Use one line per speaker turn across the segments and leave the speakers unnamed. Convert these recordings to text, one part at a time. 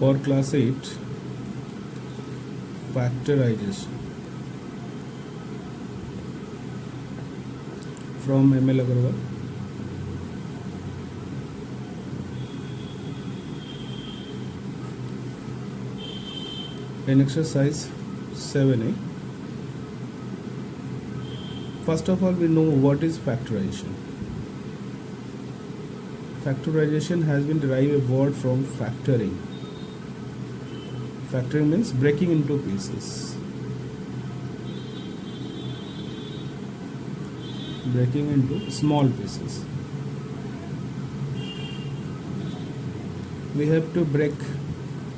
For class 8, factorization from ML Agarwal. In exercise 7a, first of all we know what is factorization. Factorization has been derived a word from factoring. Factoring means breaking into pieces. Breaking into small pieces. We have to break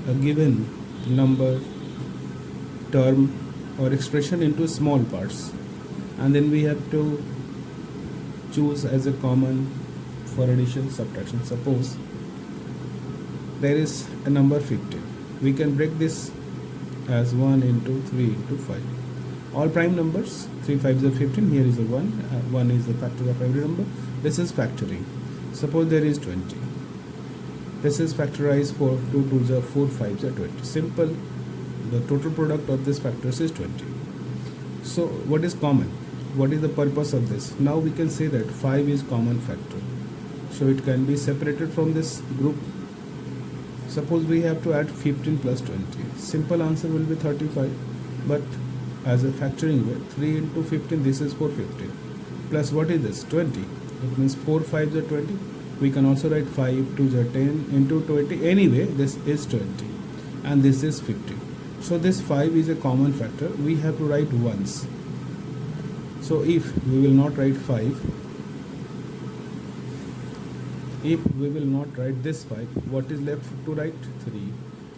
a given number, term or expression into small parts, and then we have to choose as a common for addition, subtraction. Suppose there is a number 15. We can break this as 1 into 3 into 5. All prime numbers, 3 5s are 15. Here is a 1. 1 is the factor of every number. This is factoring. Suppose there is 20. This is factorized for 2 2s are 4 5s are 20. Simple. The total product of this factors is 20. So what is common? What is the purpose of this? Now we can say that 5 is common factor. So it can be separated from this group. Suppose we have to add 15 plus 20. Simple answer will be 35. But as a factoring way, 3 into 15, this is 415. Plus what is this? 20. It means 4 5s are 20. We can also write 5 2s are 10 into 20. Anyway, this is 20. And this is 15. So this 5 is a common factor. We have to write once. So if we will not write 5, if we will not write this 5, what is left to write? 3.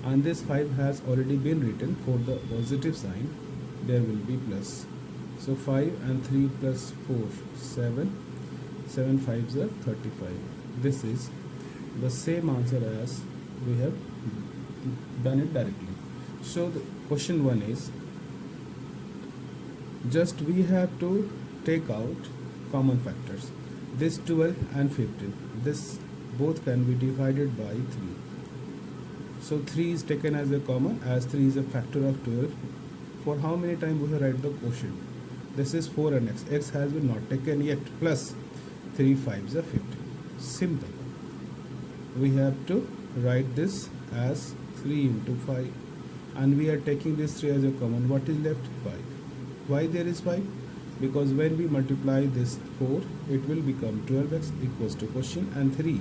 And this 5 has already been written. For the positive sign, there will be plus. So 5 and 3 plus 4, 7. 7 5s are 35. This is the same answer as we have done it directly. So the question 1 is, just we have to take out common factors. This 12 and 15, this both can be divided by 3. So 3 is taken as a common, as 3 is a factor of 12. For how many times we have write the quotient? This is 4 and x. X has been not taken yet. Plus 3 5s are 15. Simple. We have to write this as 3 into 5. And we are taking this 3 as a common. What is left? 5. Why there is 5? Because when we multiply this 4, it will become 12x equals to quotient, and 3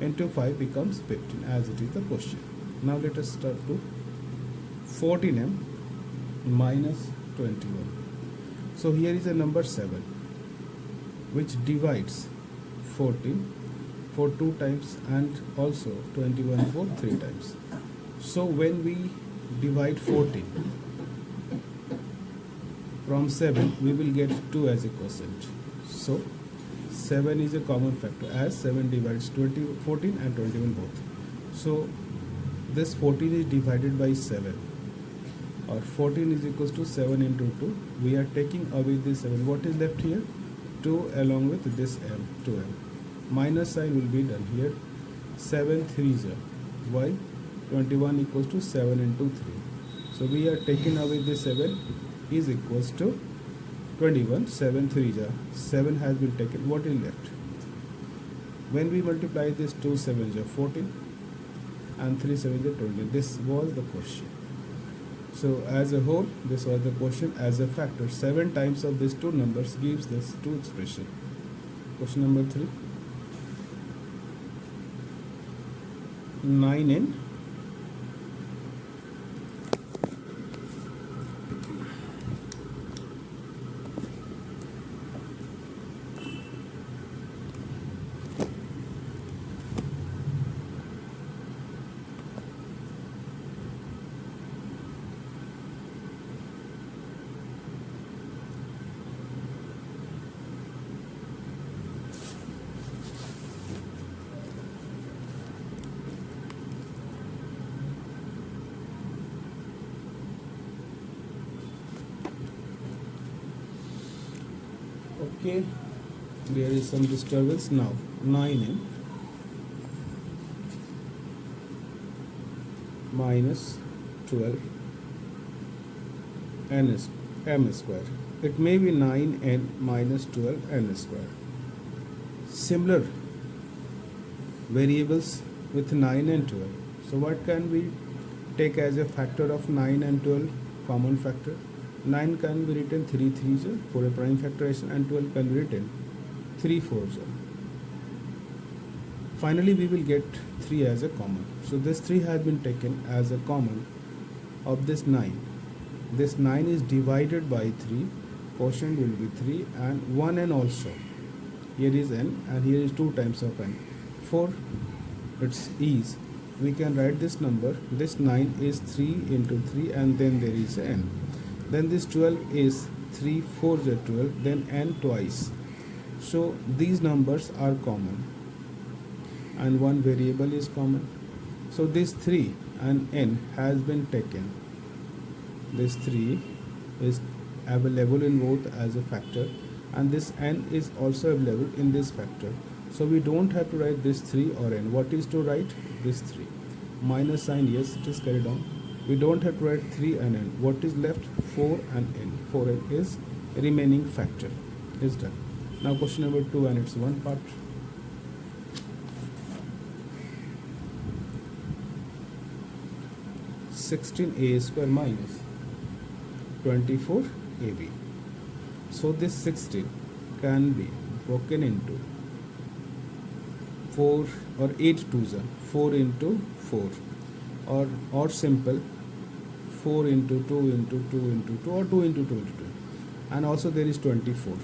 into 5 becomes 15 as it is the quotient. Now let us start to 14m minus 21. So here is a number 7 which divides 14 for 2 times and also 21 for 3 times. So when we divide 14 from 7, we will get 2 as a quotient. So 7 is a common factor, as 7 divides 14 and 21 both. So this 14 is divided by 7, or 14 is equals to 7 into 2. We are taking away this 7. What is left here? 2 along with this m, 2m. Minus sign will be done here. 7 3s are. Why? 21 equals to 7 into 3. So we are taking away this 7 is equals to 21. 7 3s are. 7 has been taken. What is left? When we multiply this, 2 7s are 14 and 3 7s are 20. This was the question. So as a whole, this was the question. As a factor, 7 times of these two numbers gives this two expression. Question number 3. 9n Okay, there is some disturbance now. 9n minus 12 n m square. It may be 9n minus 12 n square. Similar variables with 9 and 12. So what can we take as a factor of 9 and 12? Common factor. 9 can be written 3 3s for a prime factorization, and 12 can be written 3 4s. Finally, we will get 3 as a common. So this 3 has been taken as a common of this 9. This 9 is divided by 3. Quotient will be 3 and 1 n also. Here is n and here is 2 times of n. For its ease, we can write this number. This 9 is 3 into 3 and then there is n. Then this 12 is 3 4 is 12, then n twice. So these numbers are common and one variable is common. So this 3 and n has been taken. This 3 is available in both as a factor and this n is also available in this factor. So we don't have to write this 3 or n. What is to write? This 3. Minus sign, yes, it is carried on. We don't have to write 3 and n. What is left? 4 and n. 4n is remaining factor. Is done. Now question number 2 and it's one part. (16a square minus 24ab). So this 16 can be broken into 4 or 8 twos are 4 into 4 or simple 4 into 2 into 2 into 2 or 2 into 2 into 2. And also there is 24.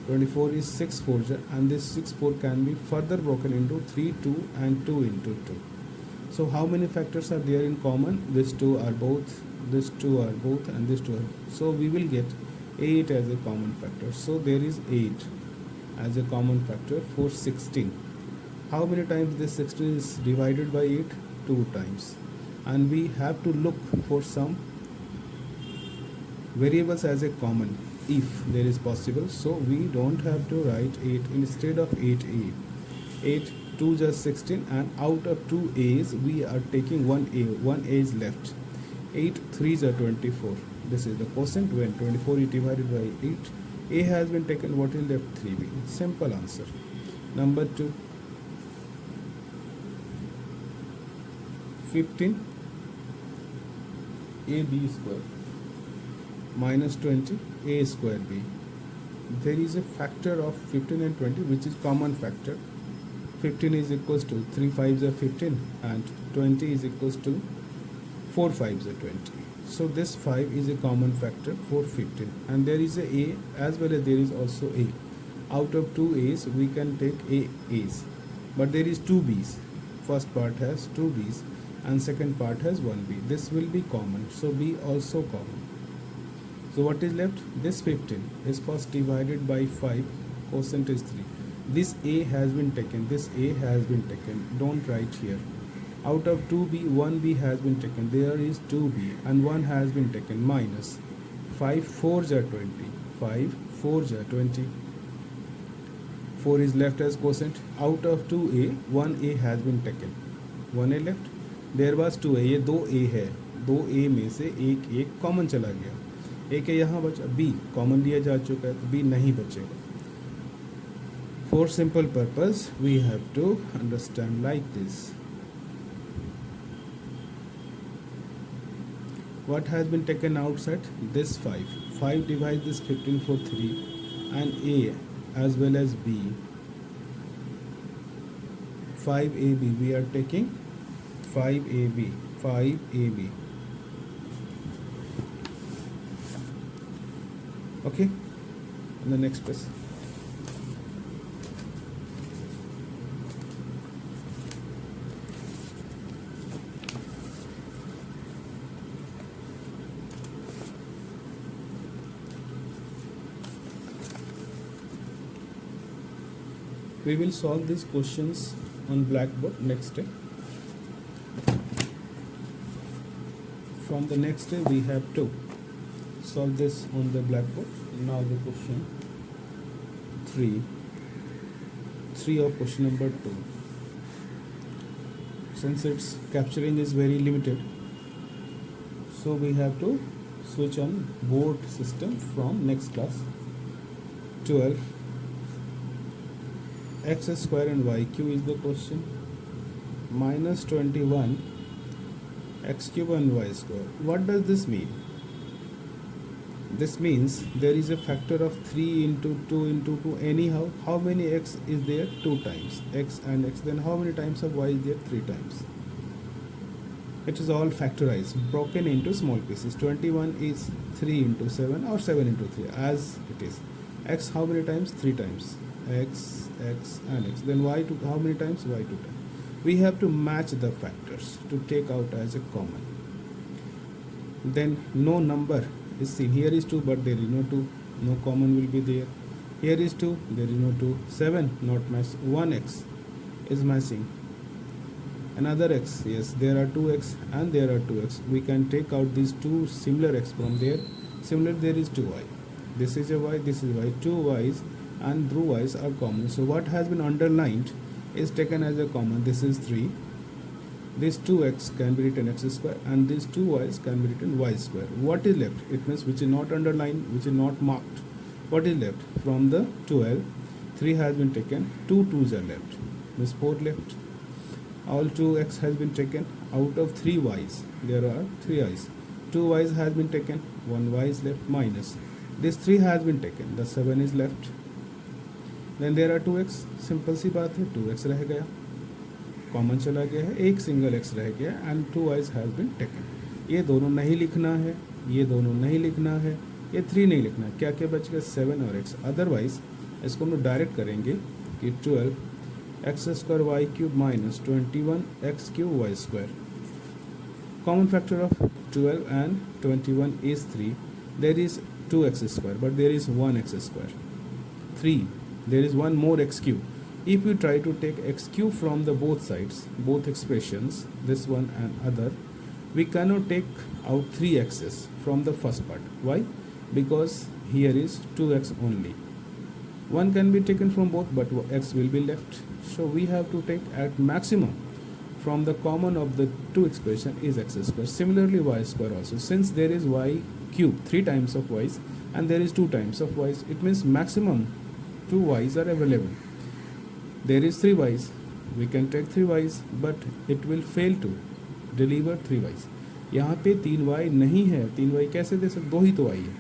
24 is 6 4s and this 6 4 can be further broken into 3 2 and 2 into 2. So how many factors are there in common? These two are both, these two are both, and these two are. So we will get 8 as a common factor. So there is 8 as a common factor for 16. How many times this 16 is divided by 8? 2 times. And we have to look for some variables as a common if there is possible. So we don't have to write 8 instead of 8a. 8 2 just 16 and out of 2 a's we are taking 1 a is left. 8 3s are 24. This is the quotient. When 24 is divided by 8, a has been taken. What is left? 3b. Simple answer. Number 2, 15 ab square minus 20 a square b. There is a factor of 15 and 20 which is common factor. 15 is equals to 3 5s are 15 and 20 is equals to 4 5s are 20. So this 5 is a common factor for 15 and there is a as well as there is also a. Out of 2 a's we can take a's, but there is 2 b's. First part has 2 b's and second part has 1 b. This will be common, so b also common. So what is left? This 15 is first divided by 5, quotient is 3. This a has been taken, this a has been taken, don't write here. Out of 2b, 1b has been taken, there is 2b and 1 has been taken, minus 5 4s are 20, 5 4s are 20. 4 is left as quotient. Out of 2a, 1a has been taken, 1a left. There was 2a, ये 2a है, 2a में से एक common चला गया, एक यहाँ बचा, b कॉमन लिया जा चुका है तो b नहीं बचेगा. For simple purpose, we have to understand like this. What has been taken outside? This 5. 5 divides this 15 for 3 and a as well as b. 5ab, we are taking 5ab, 5ab. Okay, and the next question. We will solve these questions on blackboard next day. From the next day we have to solve this on the blackboard. Now the question 3 of question number 2. since its capturing is very limited, so we have to switch on board system from next class. 12 x square and yq is the question, minus 21 x cube and y square. What does this mean? This means there is a factor of 3 into 2 into 2 anyhow. How many x is there? 2 times x and x. Then how many times of y is there? 3 times. It is all factorized, broken into small pieces. 21 is 3 into 7 or 7 into 3 as it is. X how many times? 3 times. X, x and x. Then y to how many times? Y 2 times. We have to match the factors to take out as a common. Then no number is seen. Here is 2 but there is no 2. No common will be there. Here is 2, there is no 2. 7 not matched. 1x is matching. Another x, yes, there are 2x and there are 2x. We can take out these two similar x from there. Similar, there is 2y. This is a y, this is y. 2 y's and through y's are common. So what has been underlined is taken as a common. This is 3. This 2x can be written x square and these 2y's can be written y square. What is left? It means which is not underlined, which is not marked. What is left? From the 12, 3 has been taken, 2 2's are left. Means 4 left. All 2x has been taken. Out of 3 y's, there are 3 i's. 2 y's has been taken, 1 y is left, minus. This 3 has been taken, the 7 is left. Then there are 2x. Simple सी बात है, 2x रह गया, common चला गया है, एक single x रह गया and 2 y's has been taken. ये दोनों नहीं लिखना है, ये दोनों नहीं लिखना है, ये 3 नहीं लिखना है. क्या क्या बच गया? 7 और x. अदरवाइज इसको हम लोग डायरेक्ट करेंगे कि 12 x square y cube minus 21 x cube y square. Common factor of 12 and 21 is 3. There is 2x square, but there is 1x square. 3. There is one more x cube. If you try to take x cube from the both sides, both expressions, this one and other, we cannot take out 3x's from the first part. Why? Because here is 2x only. One can be taken from both, but x will be left. So we have to take at maximum from the common of the two expression is x square. Similarly y square also. Since there is y cube, 3 times of y's, and there is 2 times of y's, it means maximum 2 y's are available. There is 3 y's, we can take 3 y's, but it will fail to deliver 3 y's. यहाँ पे 3 y नहीं है. 3 y कैसे दे सकते? 2 ही तो y है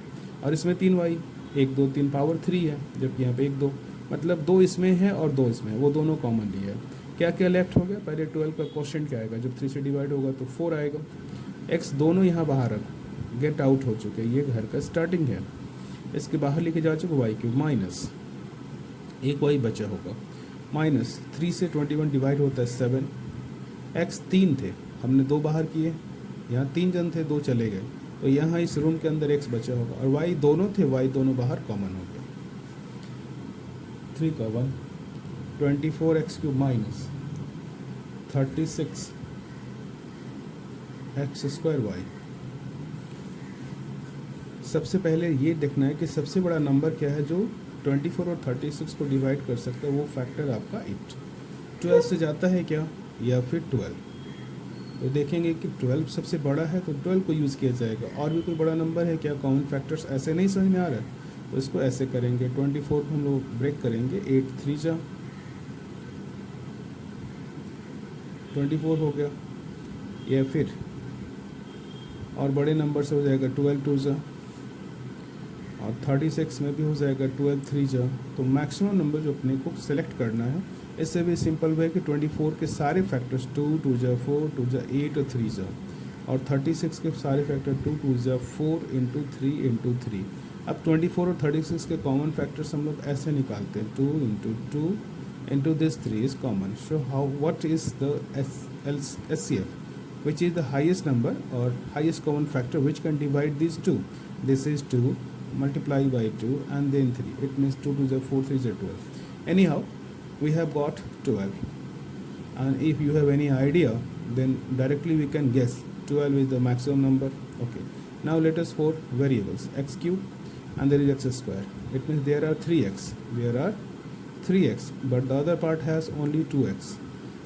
और इसमें 3 y, 1 2 3 पावर 3 है, जबकि यहाँ पे 1 2, मतलब 2 इसमें है और 2 इसमें है, वो दोनों कॉमन लिए है. क्या क्या लेफ्ट हो गया? पहले 12 का क्वेश्चन क्या आएगा? जब 3 से डिवाइड होगा तो 4 आएगा. x दोनों यहाँ बाहर गेट आउट हो चुके, ये घर का स्टार्टिंग है, इसके बाहर लेके जा चुके वाई क्यूब माइनस एक वाई बचा होगा, माइनस 3 से 21 डिवाइड होता है 7. x 3 थे, हमने 2 बाहर किए, यहाँ 3 जन थे, 2 चले गए, तो यहाँ इस रूम के अंदर x बचा होगा और y दोनों थे, y दोनों बाहर कॉमन हो गया. 3 का 1, 24x cube minus 36 x square y. सबसे पहले ये देखना है कि सबसे बड़ा नंबर क्या है जो 24 और 36 को डिवाइड कर सकता है. वो फैक्टर आपका 8. 12 से जाता है क्या या फिर 12? तो देखेंगे कि 12 सबसे बड़ा है तो 12 को यूज़ किया जाएगा. और भी कोई बड़ा नंबर है क्या? कॉमन फैक्टर्स ऐसे नहीं समझ में आ रहा है तो इसको ऐसे करेंगे. 24 को हम लोग ब्रेक करेंगे, 8 3 जा 24 हो गया, या फिर और बड़े नंबर से हो जाएगा 12 2 जा, और 36 में भी हो जाएगा 12 3 जा. तो मैक्सिमम नंबर जो अपने को सेलेक्ट करना है, इससे भी सिंपल वे कि 24 के सारे फैक्टर्स 2 2 जा 4 2 जा 8 और 3 जा, और 36 के सारे फैक्टर 2 2 जा 4 इंटू 3 इंटू 3. अब 24 और 36 के कॉमन फैक्टर्स हम लोग ऐसे निकालते हैं, 2 into 2 into this 3 is common. So what is the SCF, which is the highest number or highest common factor which can divide these two? This is 2 multiply by 2 and then 3. It means 2 2 is 4 3 is 12. Anyhow, we have got 12, and if you have any idea then directly we can guess 12 is the maximum number. Okay, now let us for variables x cube and there is x square. It means there are 3x, there are 3x, but the other part has only 2x.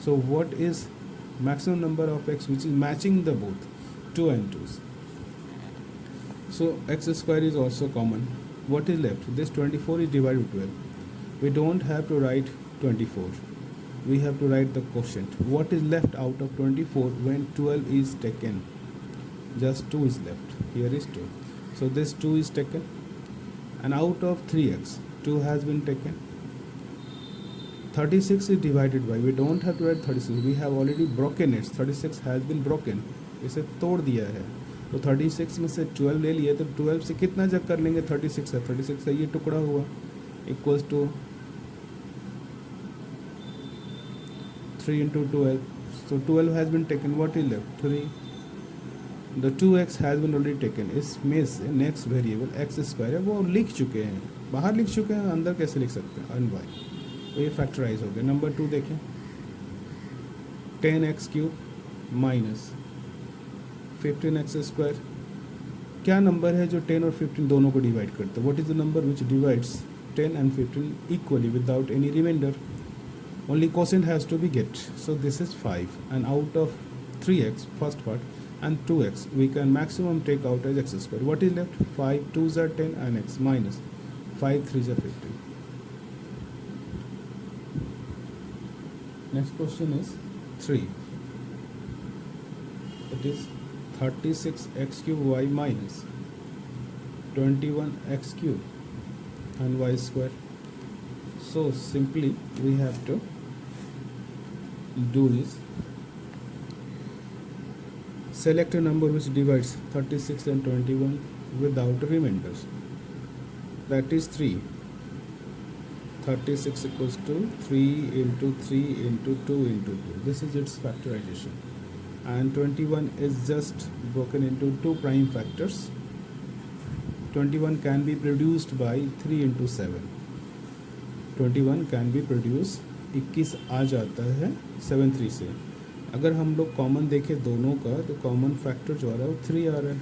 So what is maximum number of x which is matching the both 2 and 2's. So x square is also common. What is left? This 24 is divided by 12. We don't have to write 24. We have to write the quotient. What is left out of 24 when 12 is taken? Just 2 is left. Here is 2. So this 2 is taken. And out of 3x, 2 has been taken. 36 is divided by, we don't have to write 36, we have already broken it. 36 has been broken, इसे तोड़ दिया है. तो 36 में से 12 ले लिए, तो 12 से कितना जग कर लेंगे? 36 है, 36 से ये टुकड़ा हुआ equals to 3 into 12. So 12 has been taken. What is left? 3. The 2x has been already taken. इसमें से नेक्स्ट वेरिएबल x स्क्वायर है वो लिख चुके हैं, बाहर लिख चुके हैं, अंदर कैसे लिख सकते हैं? अन वाई. तो ये फैक्टराइज हो गया. नंबर 2 देखें, 10x³ माइनस 15x स्क्वायर. क्या नंबर है जो 10 और 15 दोनों को डिवाइड करते हैं? What is the number which divides 10 and 15 equally without any remainder? Only quotient has to be get. So this is 5, and out of 3x first part and 2x we can maximum take out as x square. What is left? 5 2s are 10 and x minus 5 3s are 15. Next question is 3. It is 36x³ y minus 21x³ and y square. So simply we have to do is select a number which divides 36 and 21 without remainders. That is 3. 36 equals to 3 into 3 into 2 into 2. This is its factorization. And 21 is just broken into two prime factors. 21 can be produced by 3 into 7. 21 can be produced, 21 आ जाता है 7 3 से. अगर हम लोग common देखें दोनों का, तो कॉमन फैक्टर जो आ रहा है वो 3 आ रहा है.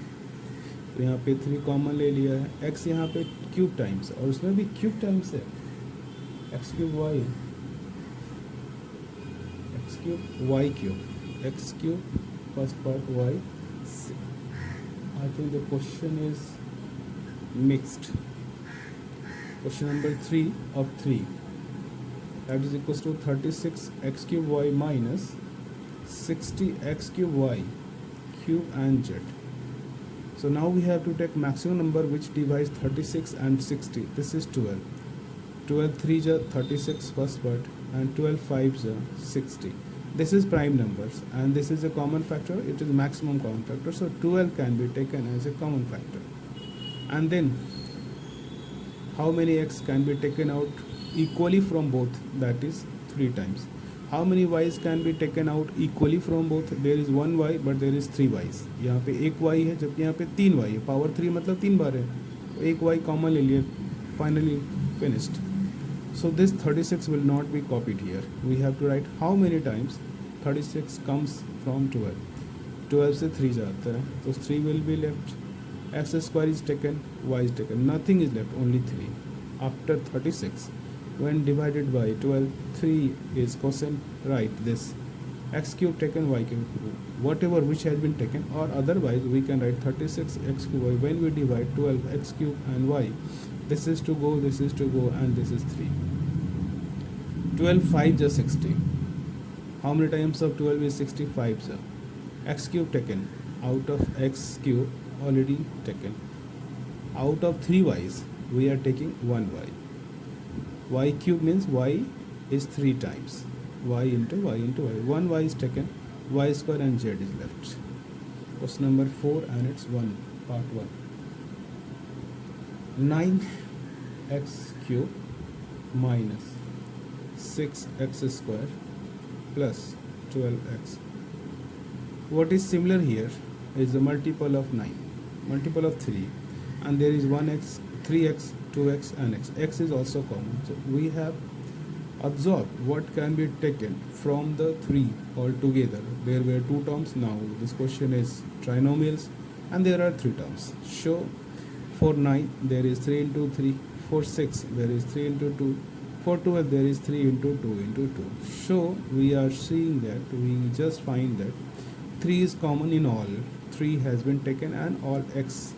तो यहाँ पे 3 कॉमन ले लिया है. x यहाँ पे क्यूब टाइम्स, और उसमें भी क्यूब टाइम्स है. x³ y, x³ y³ x³ first part y. I think the question is mixed. Question number 3 of 3, that is equals to 36x³ y minus 60x³ y cube and z. So now we have to take maximum number which divides 36 and 60. This is 12. 12 3s are 36 first part and 12 5s are 60. This is prime numbers and this is a common factor. It is maximum common factor. So 12 can be taken as a common factor. And then how many x can be taken out equally from both? That is 3 times. How many y's can be taken out equally from both? There is 1 y but there is 3 y's. यहाँ पे एक y है जबकि यहाँ पे 3 y है. Power 3 मतलब 3 बार है, तो एक y कॉमन ले लिए. Finally finished. So this 36 will not be copied here. We have to write how many times 36 comes from 12. 12 से 3 जाता है, तो 3 will be left. X square is taken, y is taken, nothing is left, only 3. After 36, when divided by 12, 3 is quotient. Write this x³ taken, y³, whatever which has been taken, or otherwise we can write 36x³ y. When we divide 12 x³ and y, this is to go, this is to go, and this is 3. 12 5 is 60. How many times of 12 is 65? Sir, x³ taken, out of x³ already taken. Out of 3 y's we are taking 1 y. y³ means y is 3 times. Y into y into y. 1 y is taken, y square and z is left. Question number 4 and it's 1, part 1. 9x³ minus 6x square plus 12x. What is similar here is the multiple of 9, multiple of 3, and there is 1x, 3x, 2x and x. X is also common. So we have absorbed what can be taken from the 3 altogether. There were 2 terms. Now this question is trinomials and there are 3 terms. Show for 9 there is 3 into 3, for 6 there is 3 into 2, For 12 there is 3 into 2 into 2. So we are seeing that we just find that 3 is common in all. 3 has been taken and all x.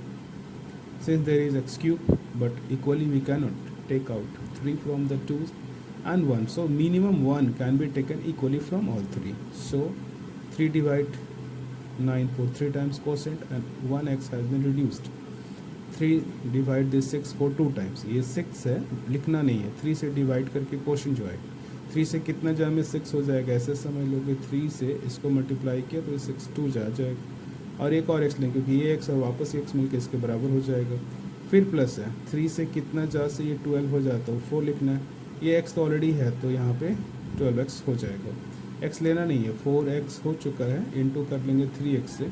Since there is x cube, but equally we cannot take out 3 from the 2 and 1. So minimum 1 can be taken equally from all 3. So 3 divide 9 for 3 times quotient and 1x has been reduced. 3 divide this 6 for 2 times. ये 6 है, लिखना नहीं है. 3 से divide करके question जो है 3 से कितना जा में 6 हो जाएगा, ऐसे समझ लो कि 3 से इसको मल्टीप्लाई किया तो ये 6 2 जा जाएगा और एक और एक्स लें क्योंकि ये एक्स और वापस एक्स मिलकर इसके बराबर हो जाएगा. फिर प्लस है 3 से कितना जा से ये 12 हो जाता है, 4 लिखना है. ये एक्स तो ऑलरेडी है तो यहाँ पे 12x हो जाएगा. एक्स लेना नहीं है, 4x हो चुका है, इनटू कर लेंगे 3x से.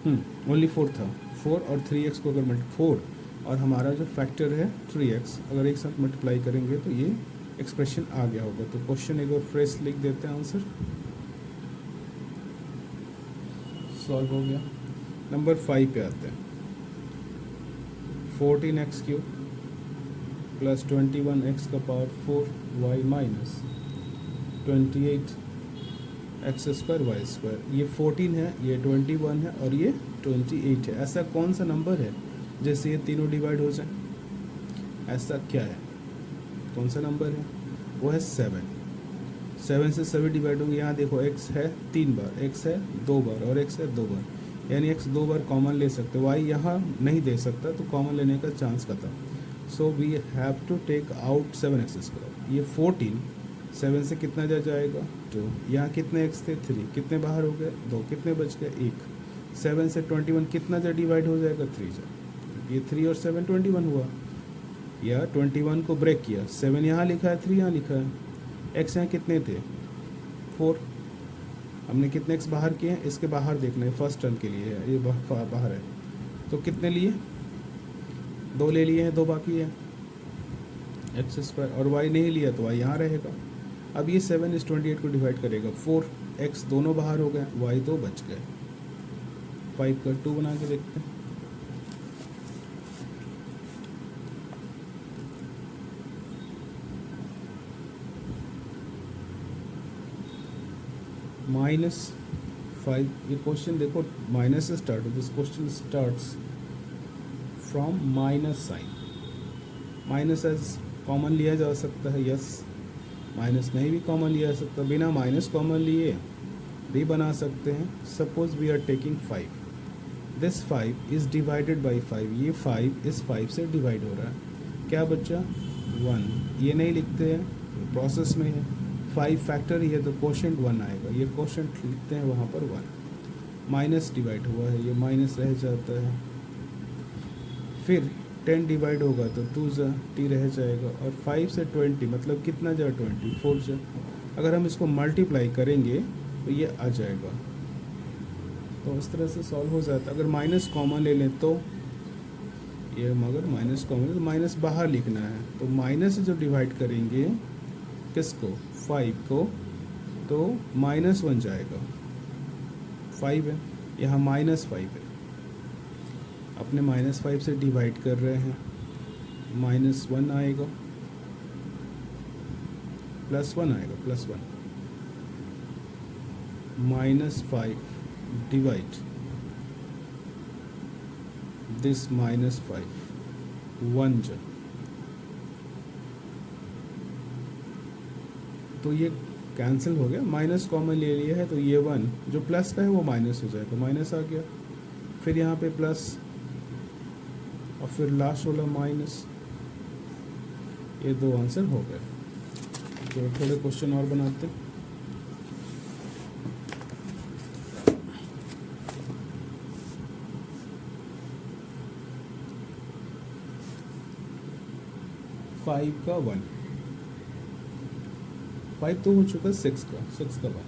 ओनली 4 था, 4 और 3x को अगर 4 और हमारा जो फैक्टर है 3x अगर एक साथ मल्टीप्लाई करेंगे तो ये एक्सप्रेशन आ गया होगा. तो क्वेश्चन एक बार फ्रेश लिख देते हैं, आंसर सॉल्व हो गया. नंबर 5 पे आते हैं. 14x क्यूब प्लस 21x का power 4y minus 28x square y square. ये 14 है, ये 21 है और ये 28 है. ऐसा कौन सा नंबर है जैसे ये तीनों डिवाइड हो जाए? ऐसा क्या है, कौन सा नंबर है? वो है 7. 7 से सभी डिवाइड होंगे. यहाँ देखो x है 3 बार, x है 2 बार और x है 2 बार, यानी x 2 बार कॉमन ले सकते. y यहाँ नहीं दे सकता तो कॉमन लेने का चांस खत्म. So we have to take out 7x square. ये 14 7 से कितना जा जाएगा 2. यहाँ कितने x थे 3, कितने बाहर हो गए 2, कितने बच गए 1. 7 से 21 कितना जा डिवाइड हो जाएगा 3 जा. ये 3 और 7 21 हुआ, या 21 को ब्रेक किया. 7 यहाँ लिखा है, 3 यहाँ लिखा है. x यहाँ कितने थे 4. हमने कितने x बाहर किए हैं, इसके बाहर देखना है, फर्स्ट टर्म के लिए है, ये बाहर है. तो कितने लिए 2 ले लिए हैं, 2 बाकी है एक्स स्क्वायर. और y नहीं लिया तो y यहाँ रहेगा. अब ये 7 इस 28 को डिवाइड करेगा. 4x दोनों बाहर हो गए, y 2 बच गए. 5 का 2 बना के देखते हैं. -5. ये क्वेश्चन देखो माइनस से स्टार्ट हो. This question starts from minus sign. Minus as common लिया जा सकता है, यस. माइनस नहीं भी कॉमन लिया जा सकता, बिना माइनस कॉमन लिए भी बना सकते हैं. Suppose we are taking 5. This 5 is divided by 5. ये 5 इस 5 से डिवाइड हो रहा है. क्या बच्चा 1. ये नहीं लिखते हैं, प्रोसेस में है. 5 फैक्टर ही है तो क्वोशंट 1 आएगा. ये क्वोशंट लिखते हैं वहाँ पर 1. माइनस डिवाइड हुआ है, ये माइनस रह जाता है. फिर 10 डिवाइड होगा तो 2 जा टी रह जाएगा. और 5 से 20 मतलब कितना जा 24 जा. अगर हम इसको मल्टीप्लाई करेंगे तो ये आ जाएगा. तो इस तरह से सॉल्व हो जाता है. अगर माइनस कॉमन ले लें तो ये, मगर माइनस कॉमन तो माइनस बाहर लिखना है. तो माइनस से जब डिवाइड करेंगे किसको 5 को तो -1 जाएगा. 5 है यहाँ -5 है, अपने -5 से डिवाइड कर रहे हैं. -1 आएगा, +1 आएगा, +1. -5 डिवाइड दिस -5 1 जा. तो ये कैंसिल हो गया. माइनस कॉमन ले लिया है तो ये 1 जो प्लस का है वो माइनस हो जाएगा, माइनस आ गया. फिर यहाँ पे प्लस और फिर लास्ट वाला माइनस. ये 2 आंसर हो गए. तो थोड़े क्वेश्चन और बनाते हैं. फाइव का 1, 5 तो हो चुका 6 का 1.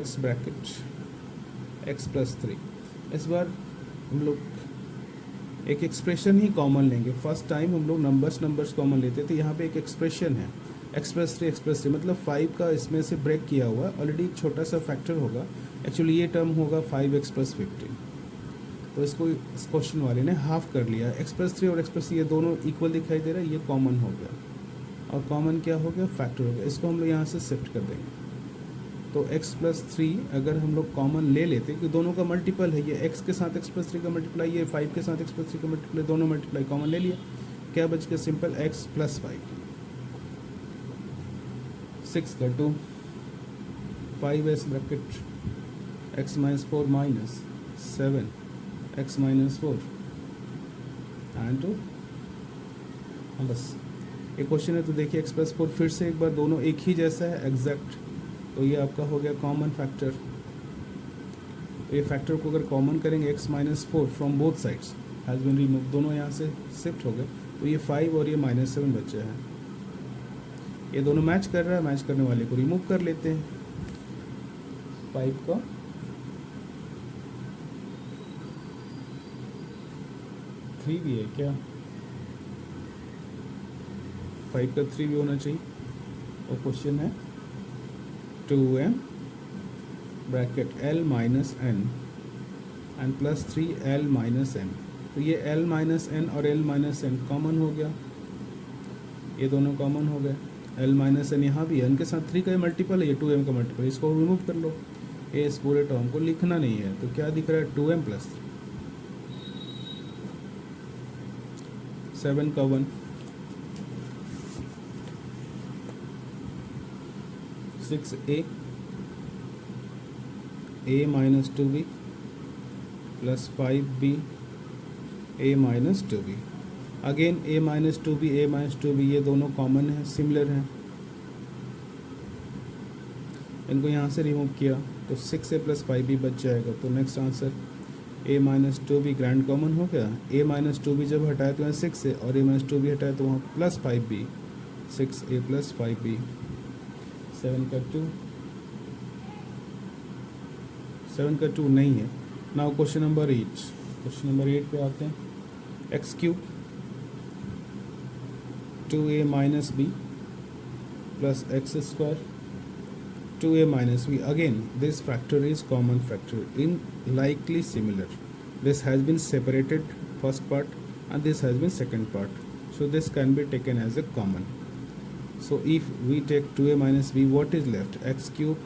x bracket x + 3. इस बार हम लोग एक एक्सप्रेशन ही कॉमन लेंगे. फर्स्ट टाइम हम लोग नंबर्स कॉमन लेते थे. यहाँ पे एक एक्सप्रेशन है x + 3 मतलब 5 का इसमें से ब्रेक किया हुआ है. ऑलरेडी एक छोटा सा फैक्टर होगा. एक्चुअली ये टर्म होगा 5x + 15. तो इसको इस क्वेश्चन वाले ने हाफ कर लिया। एक्स प्लस थ्री और एक्स प्लस ये दोनों इक्वल दिखाई दे रहा है, ये कॉमन हो गया, और कॉमन क्या हो गया, फैक्टर हो गया। इसको हम लोग यहाँ से शिफ्ट कर देंगे। तो x प्लस थ्री अगर हम लोग कॉमन ले लेते कि दोनों का मल्टीपल है, ये x के साथ x प्लस थ्री का मल्टीप्लाई, ये 5 के साथ x प्लस थ्री का मल्टीप्लाई, दोनों मल्टीप्लाई कॉमन ले लिया, क्या बच गया, सिंपल x प्लस 5। 6 का 2, 5s bracket x minus 4 minus 7 x minus 4 and 2। हाँ बस एक क्वेश्चन है, तो देखिए x प्लस 4 फिर से एक बार दोनों एक ही जैसा है एग्जैक्ट, तो ये आपका हो गया कॉमन फैक्टर। तो ये फैक्टर को अगर कॉमन करेंगे x minus 4 from both sides has been remove, दोनों यहाँ से शिफ्ट हो गए, तो ये 5 और ये माइनस 7 बचे हैं। ये दोनों मैच कर रहा है, मैच करने वाले को रिमूव कर लेते हैं। 5 का 3 भी है क्या, 5 का 3 भी होना चाहिए। और क्वेश्चन है 2m bracket l minus n and plus 3l minus n। तो ये l माइनस n और l माइनस n कॉमन हो गया, ये दोनों कॉमन हो गए। l माइनस n यहाँ भी है, इनके साथ 3 का मल्टीपल है, ये 2m का मल्टीपल, इसको रिमूव कर लो। ये इस पूरे टर्म को लिखना नहीं है, तो क्या दिख रहा है, 2m प्लस 3, 7 का 1, 6a a minus 2b plus 5b a minus 2b। Again a minus 2b a minus 2b ये दोनों कॉमन हैं, सिमिलर हैं, इनको यहाँ से रिमूव किया तो 6a प्लस 5b बच जाएगा। तो next answer a minus 2b grand common हो गया। a माइनस 2b जब हटाए तो यहाँ 6a और a माइनस 2b हटाए तो वहाँ plus 5b, 6a plus 5b। 7 का 2, 7 का 2 नहीं है। Now question number 8, question number 8 पे आते हैं। X cube 2a minus b plus x square 2a minus b. Again, this factor is common factor in likely similar. This has been separated first part and this has been second part. So this can be taken as a common. So if we take 2a minus b, what is left? X cube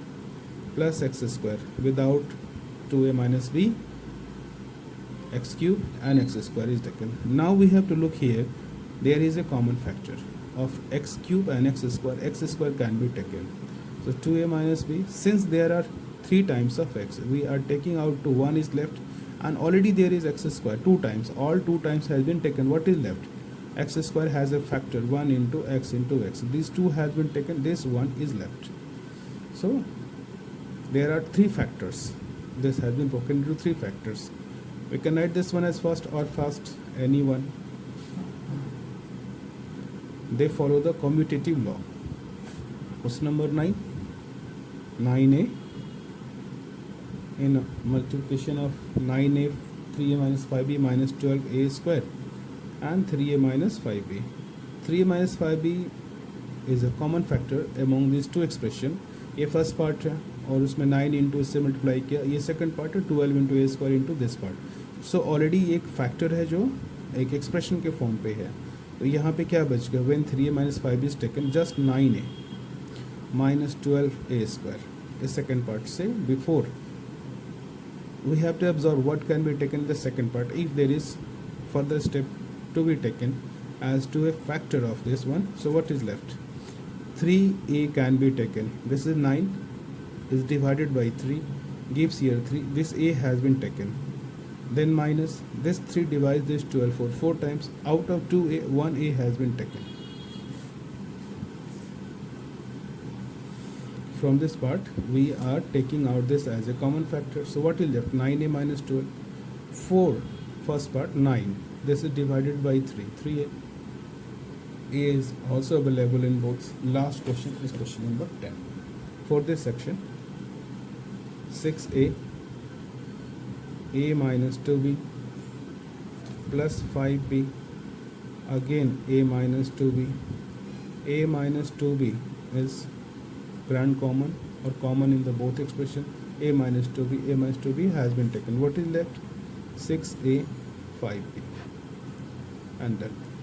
plus x square. Without 2a minus b, x cube and x square is taken. Now we have to look here. There is a common factor of x cube and x square. X square can be taken. So 2a minus b, since there are 3 times of x, we are taking out to 1 is left, and already there is x square 2 times, all 2 times has been taken. What is left? X square has a factor 1 into x into x. These 2 has been taken, this 1 is left. So there are 3 factors. This has been broken into 3 factors. We can write this one as first or first, any one. They follow the commutative law. Question number 9. 9a in multiplication of 9a 3a minus 5b minus 12a square and 3a minus 5b. 3a minus 5b is a common factor among these two expression. ये first part है और उसमें 9 into इससे multiply किया, ये second part है 12 into A square into this part. So already एक factor है जो एक एक्सप्रेशन के फॉर्म पे है। तो यहाँ पे क्या बच गया, when 3a minus 5b is taken, just 9a minus 12a square is second part. Say before we have to observe what can be taken in the second part if there is further step to be taken as to a factor of this one. So what is left, 3a can be taken. This is 9 is divided by 3 gives here 3. This a has been taken, then minus this 3 divides this 12 for 4 times. Out of 2a 1a has been taken. From this part we are taking out this as a common factor. So what is left, 9a minus 12, 4 first part 9, this is divided by 3, 3a. A is also available in both. Last question is question number 10 for this section. 6a a minus 2b plus 5b, again a minus 2b. A minus 2b is grand common or common in the both expression. A minus 2b has been taken. What is left, 6a 5b and done.